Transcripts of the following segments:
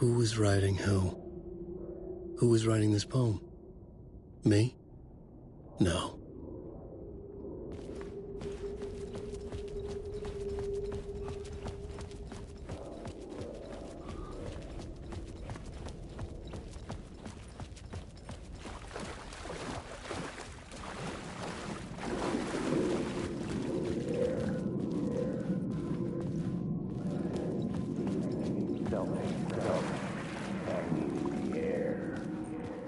Who was writing who? Who was writing this poem? Me? No.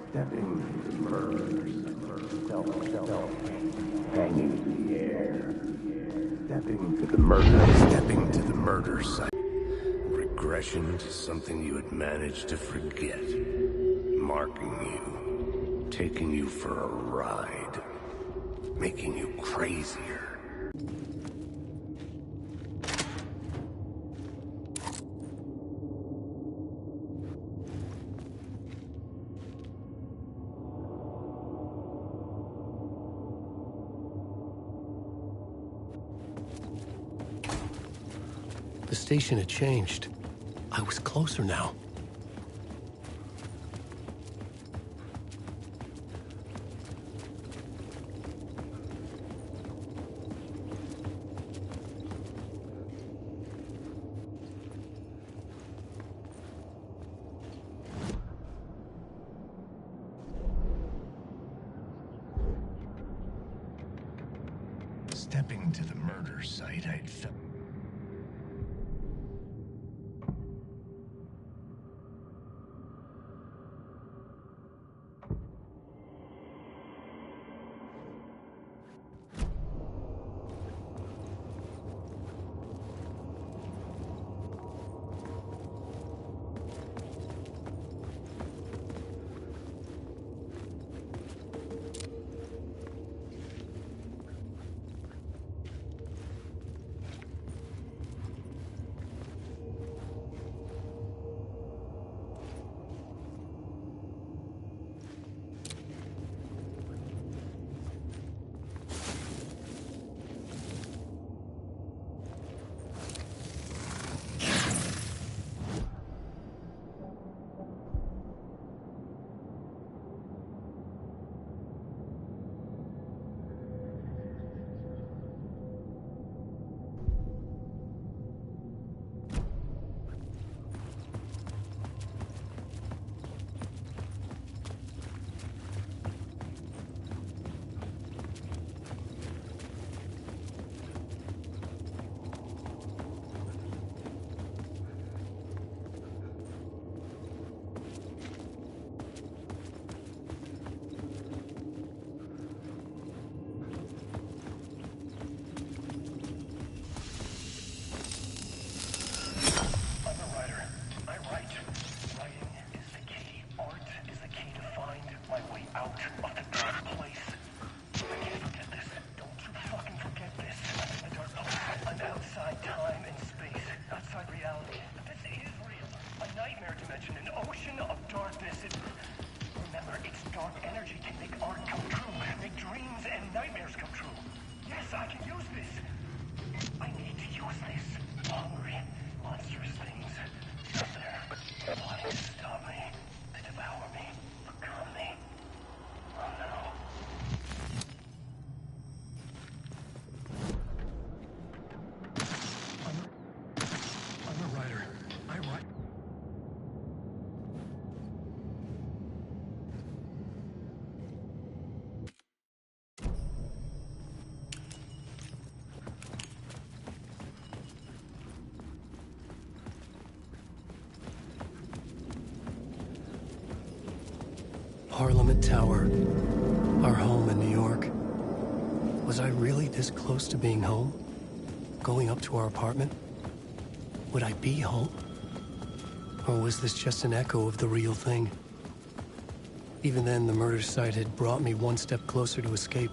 Stepping to the murder, hanging in the air. Stepping to the murder site. Regression to something you had managed to forget. Marking you, taking you for a ride, making you crazier. The station had changed. I was closer now. Stepping to the murder site, I'd felt. Parliament Tower, our home in New York. Was I really this close to being home? Going up to our apartment? Would I be home? Or was this just an echo of the real thing? Even then, the murder site had brought me one step closer to escape.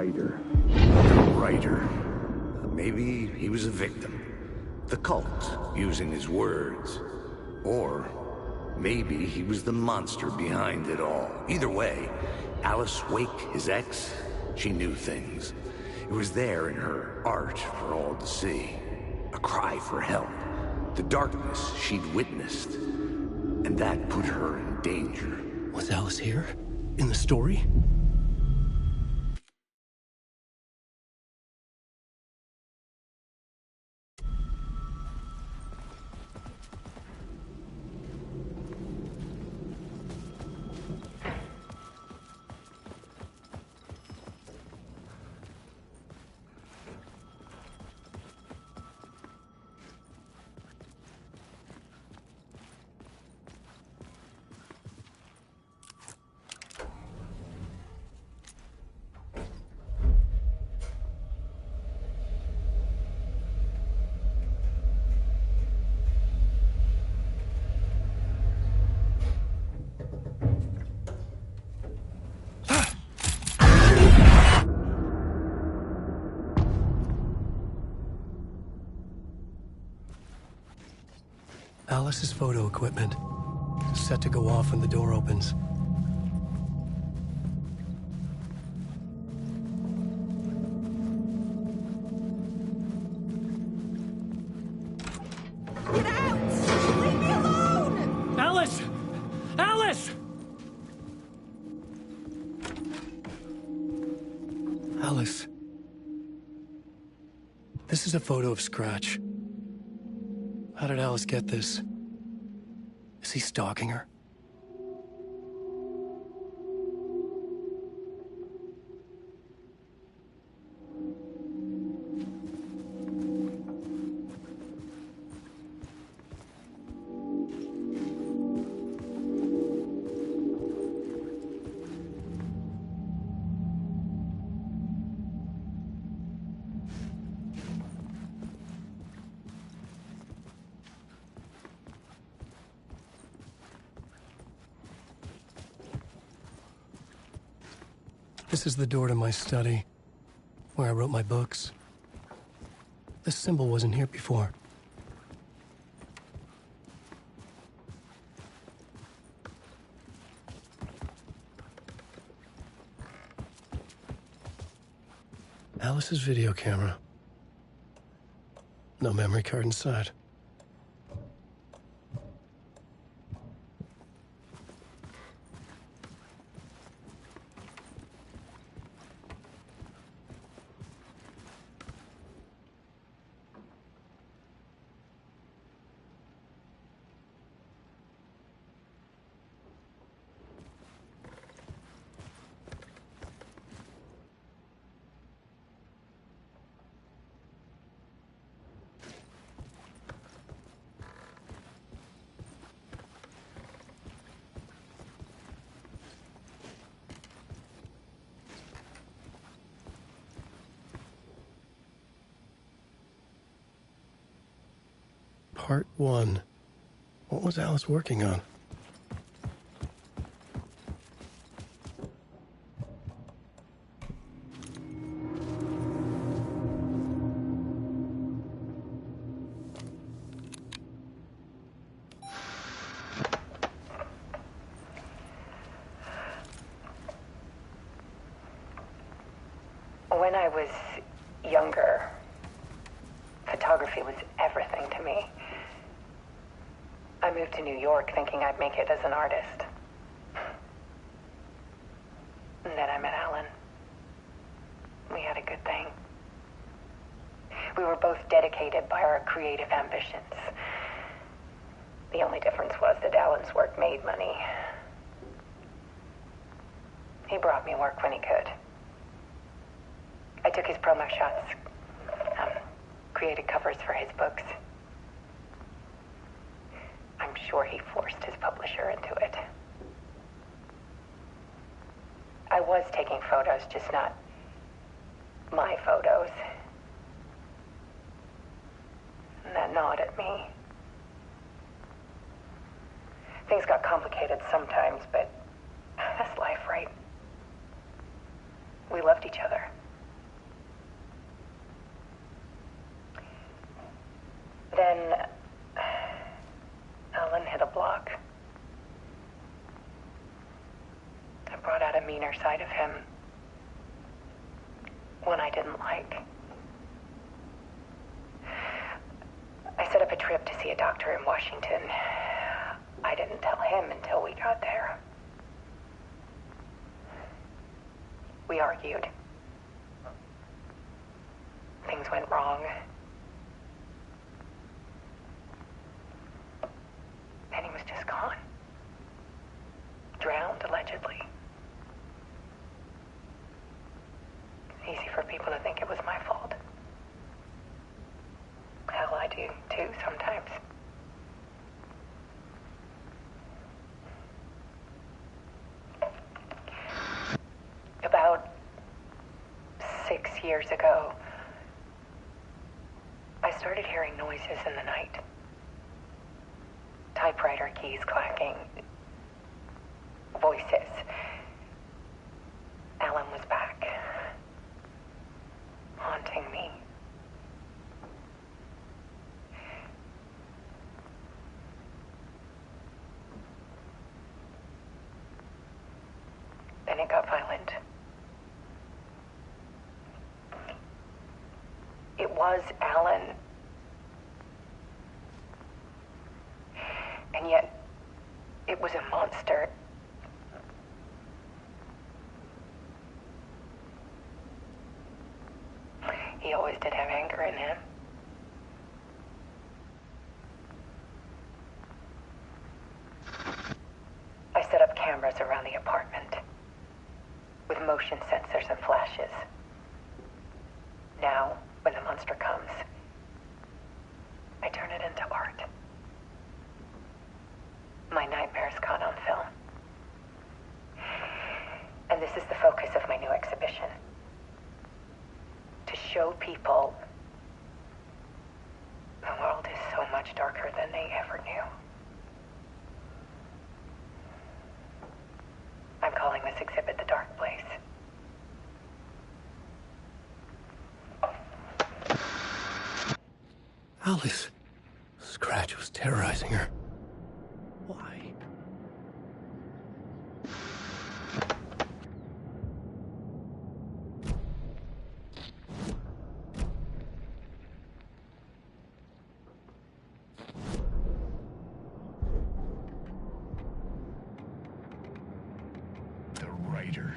writer. The writer. Maybe he was a victim. The cult, using his words. Or maybe he was the monster behind it all. Either way, Alice Wake, his ex, she knew things. It was there in her art for all to see. A cry for help. The darkness she'd witnessed. And that put her in danger. Was Alice here? In the story? Alice's photo equipment. Set to go off when the door opens. Get out! Leave me alone! Alice! Alice! Alice. This is a photo of Scratch. How did Alice get this? Is he stalking her? This is the door to my study, where I wrote my books. This symbol wasn't here before. Alice's video camera. No memory card inside. Part 1. What was Alice working on? When I was younger, photography was everything to me. I moved to New York thinking I'd make it as an artist. And then I met Alan. We had a good thing. We were both dedicated by our creative ambitions. The only difference was that Alan's work made money. He brought me work when he could. I took his promo shots, created covers for his books. I'm sure he forced his publisher into it. I was taking photos, just not my photos. And that gnawed at me. Things got complicated sometimes, but that's life, right? We loved each other. meaner side of him. One I didn't like. I set up a trip to see a doctor in Washington. I didn't tell him until we got there. We argued. Things went wrong. Then he was just gone. Drowned, allegedly. Easy for people to think it was my fault. Hell, I do too sometimes. About 6 years ago, I started hearing noises in the night. Typewriter keys clacking. Voices. Alan was back. Haunting me. Then it got violent. It was Alan. And yet, it was a monster. He always did have anger in him. I set up cameras around the apartment with motion sensors and flashes. Now, when the monster comes, I turn it into art. My nightmares caught on film. And this is the focus of my new exhibition. To show people the world is so much darker than they ever knew. I'm calling this exhibit The Dark Place. Alice. Scratch was terrorizing her. Why? The writer.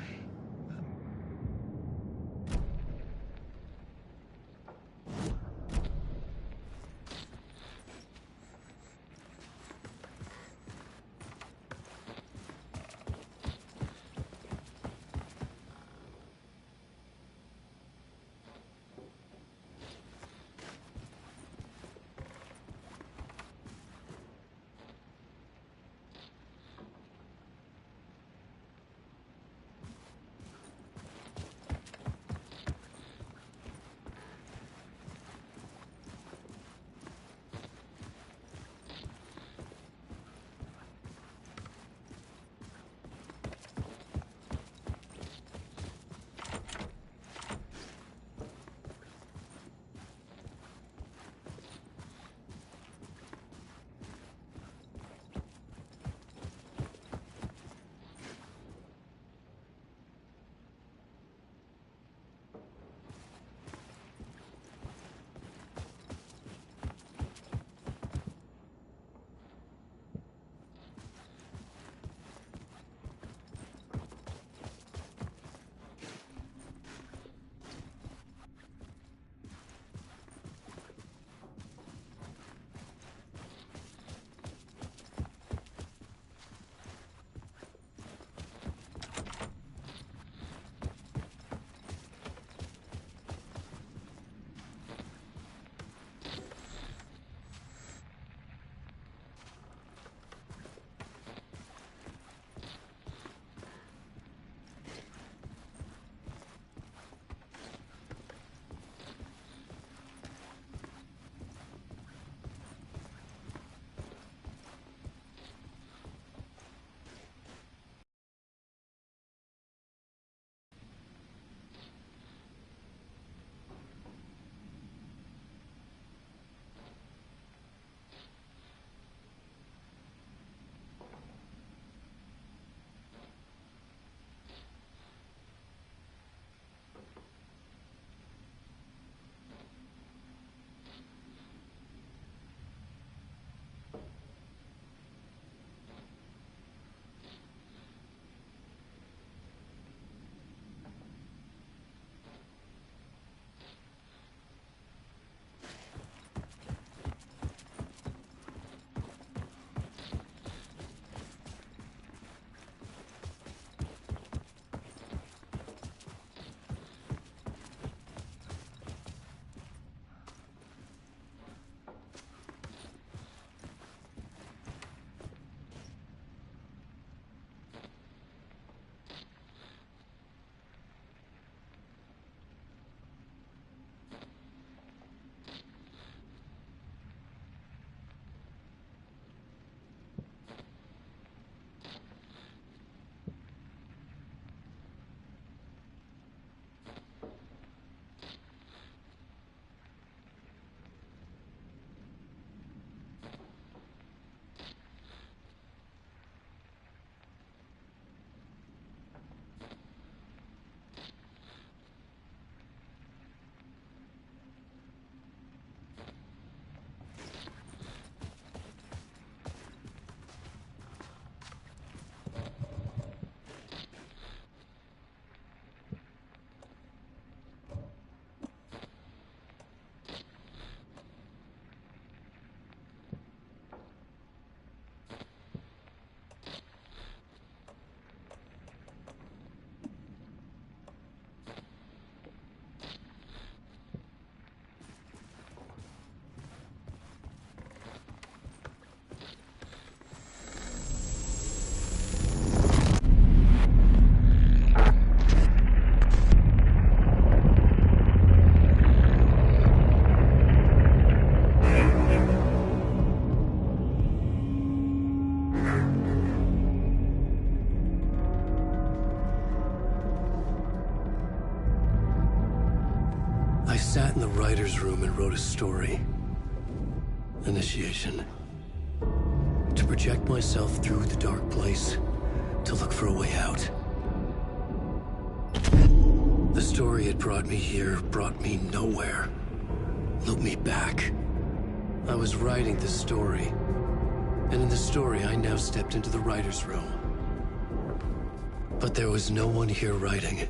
sat in the writer's room and wrote a story. Initiation. To project myself through the dark place, to look for a way out. The story had brought me here, brought me nowhere. Looped me back. I was writing the story. And in the story, I now stepped into the writer's room. But there was no one here writing.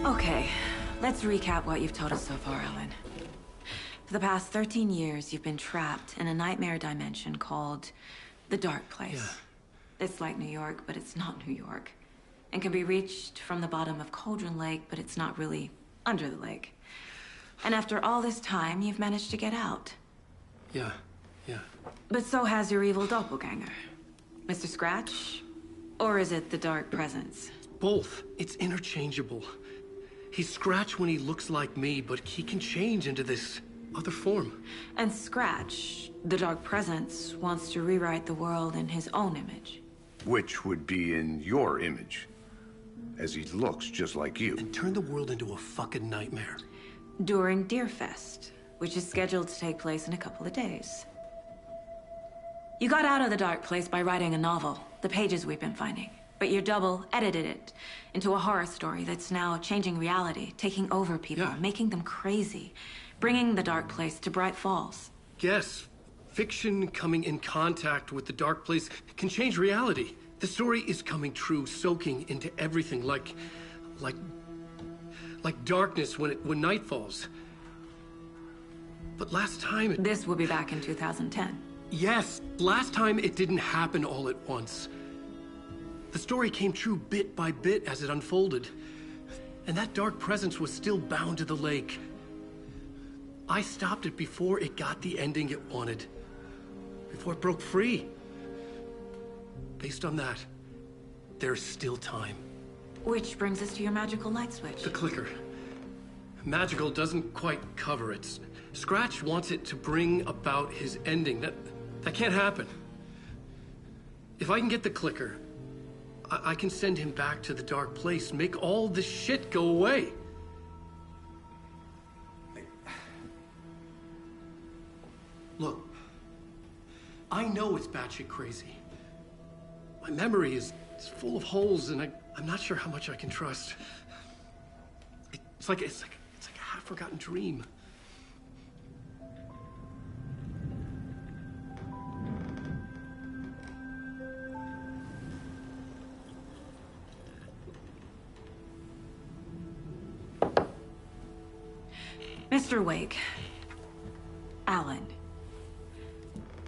Okay, let's recap what you've told us so far, Alan. For the past 13 years, you've been trapped in a nightmare dimension called the Dark Place. Yeah. It's like New York, but it's not New York. And can be reached from the bottom of Cauldron Lake, but it's not really under the lake. And after all this time, you've managed to get out. Yeah. But so has your evil doppelganger. Mr. Scratch? Or is it the Dark Presence? Both. It's interchangeable. He's Scratch when he looks like me, but he can change into this other form. And Scratch, the Dark Presence, wants to rewrite the world in his own image. Which would be in your image, as he looks just like you. And turn the world into a fucking nightmare. During Deerfest, which is scheduled to take place in a couple of days. You got out of the Dark Place by writing a novel, the pages we've been finding. But your double edited it into a horror story that's now changing reality, taking over people, Yeah. making them crazy, bringing the Dark Place to Bright Falls. Yes, fiction coming in contact with the dark place can change reality. The story is coming true, soaking into everything like darkness when night falls. But last time This will be back in 2010. Yes, last time it didn't happen all at once. The story came true bit by bit as it unfolded. And that dark presence was still bound to the lake. I stopped it before it got the ending it wanted. Before it broke free. Based on that, there's still time. Which brings us to your magical light switch. The clicker. Magical doesn't quite cover it. Scratch wants it to bring about his ending. That can't happen. If I can get the clicker, I can send him back to the dark place, make all this shit go away. Look, I know it's batshit crazy. My memory is full of holes, and I'm not sure how much I can trust. It's like a half-forgotten dream. Mr. Wake. Alan.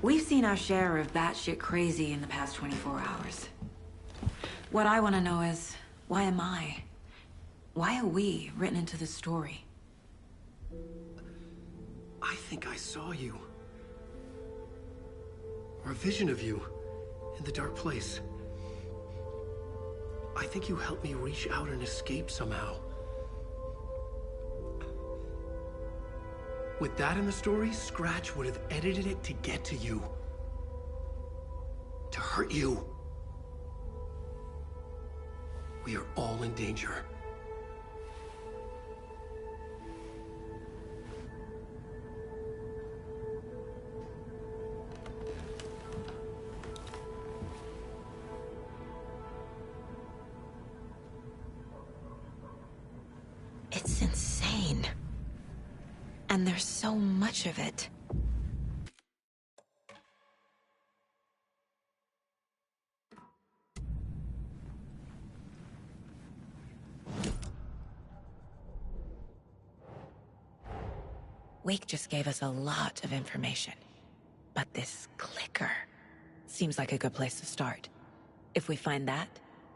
We've seen our share of batshit crazy in the past 24 hours. What I want to know is, why am I? Why are we written into the story? I think I saw you. Or a vision of you in the dark place. I think you helped me reach out and escape somehow. With that in the story, Scratch would have edited it to get to you. To hurt you. We are all in danger. It's insane. And there's so much of it. Wake just gave us a lot of information. But this clicker seems like a good place to start. If we find that,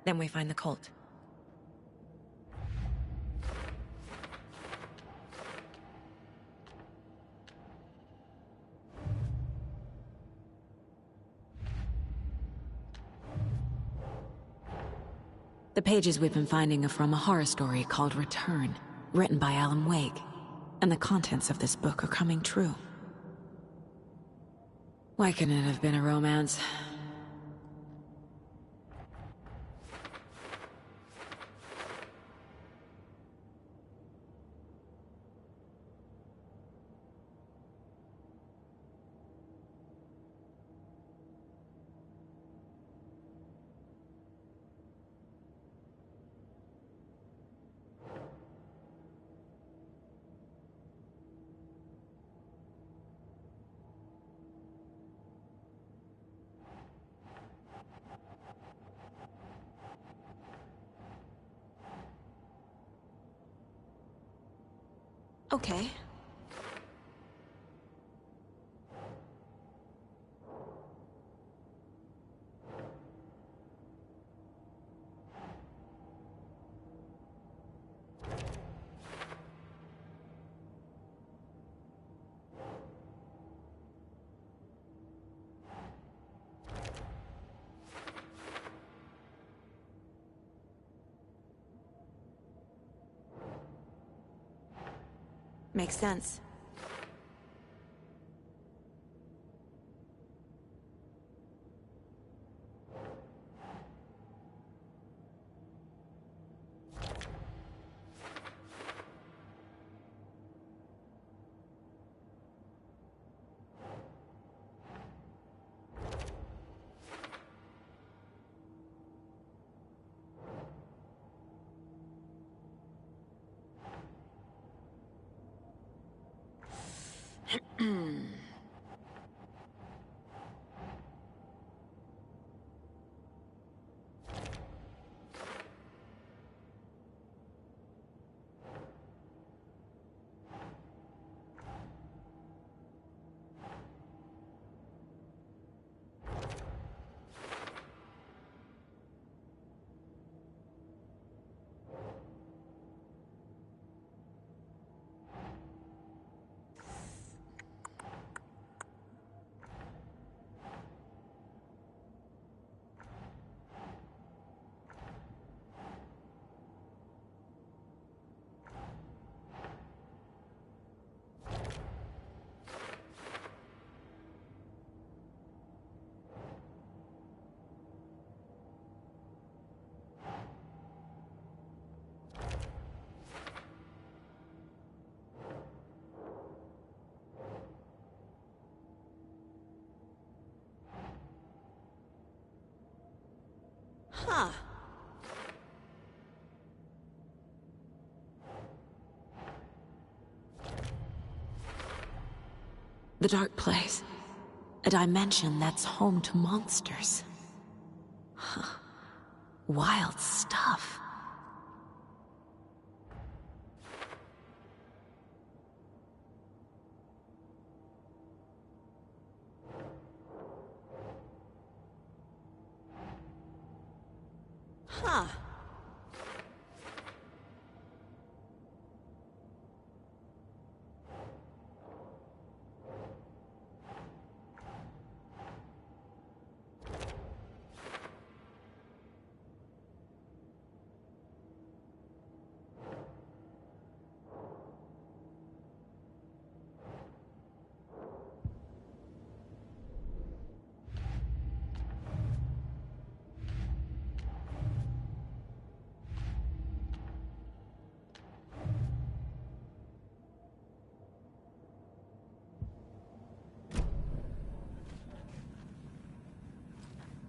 then we find the cult. The pages we've been finding are from a horror story called Return, written by Alan Wake. And the contents of this book are coming true. Why couldn't it have been a romance? Okay. Makes sense. Huh. The dark place. A dimension that's home to monsters. Huh. Wild stuff. Huh.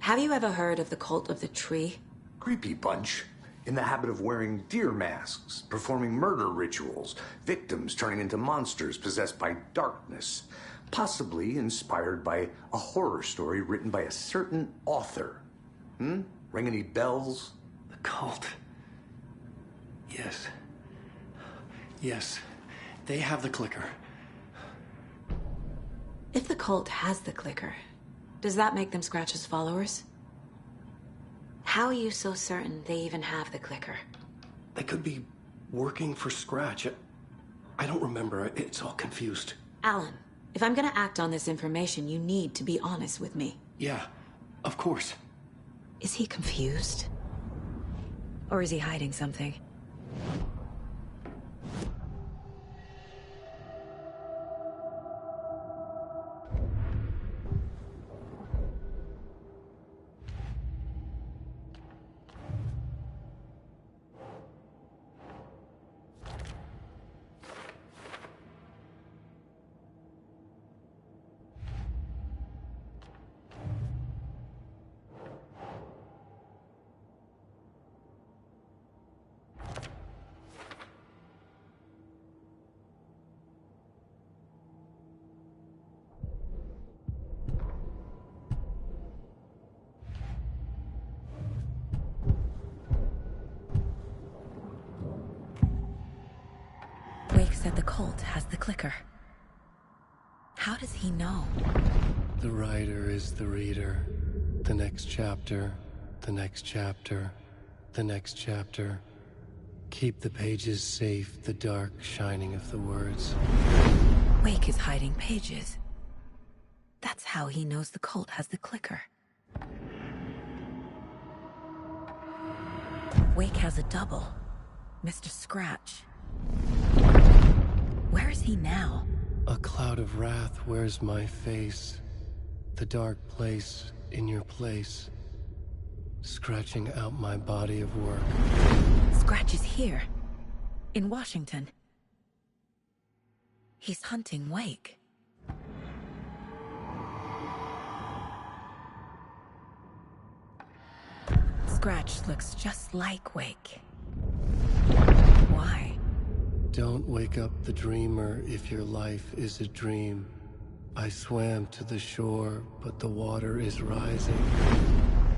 Have you ever heard of the cult of the tree? Creepy bunch. In the habit of wearing deer masks, performing murder rituals, victims turning into monsters possessed by darkness. Possibly inspired by a horror story written by a certain author. Ring any bells? The cult. Yes. Yes. They have the clicker. If the cult has the clicker, does that make them Scratch's followers? How are you so certain they even have the clicker? They could be working for Scratch. I don't remember. It's all confused. Alan, if I'm gonna act on this information, you need to be honest with me. Yeah, of course. Is he confused? Or is he hiding something? Wake said the cult has the clicker. How does he know? The writer is the reader. The next chapter, the next chapter, the next chapter. Keep the pages safe, the dark shining of the words. Wake is hiding pages. That's how he knows the cult has the clicker. Wake has a double. Mr. Scratch. Where is he now? A cloud of wrath wears my face. The dark place in your place. Scratching out my body of work. Scratch is here. In Washington. He's hunting Wake. Scratch looks just like Wake. Why? Don't wake up the dreamer if your life is a dream. I swam to the shore, but the water is rising.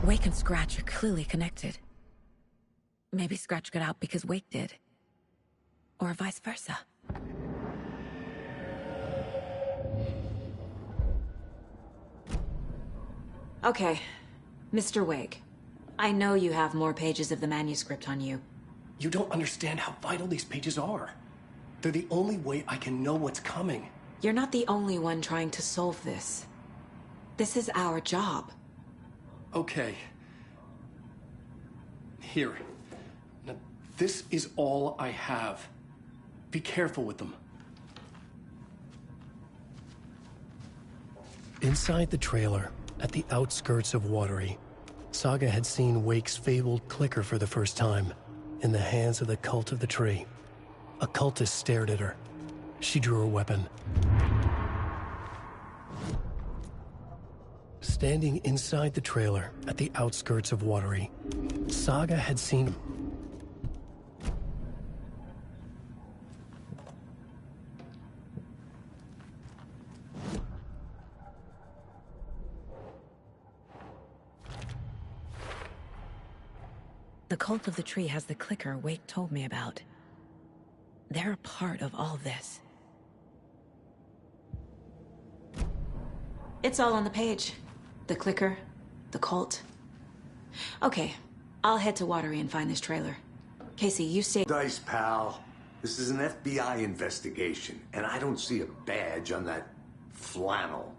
Wake and Scratch are clearly connected. Maybe Scratch got out because Wake did. Or vice versa. Okay, Mr. Wake. I know you have more pages of the manuscript on you. You don't understand how vital these pages are. They're the only way I can know what's coming. You're not the only one trying to solve this. This is our job. Okay. Here. Now, this is all I have. Be careful with them. Inside the trailer, at the outskirts of Watery, Saga had seen Wake's fabled clicker for the first time, in the hands of the cult of the tree. A cultist stared at her. She drew her weapon. Standing inside the trailer at the outskirts of Watery, Saga had seen him. The cult of the tree has the clicker Wake told me about. They're a part of all this. It's all on the page. The clicker, the cult. Okay, I'll head to Watery and find this trailer. Casey, you stay— Dice, pal. This is an FBI investigation, and I don't see a badge on that flannel.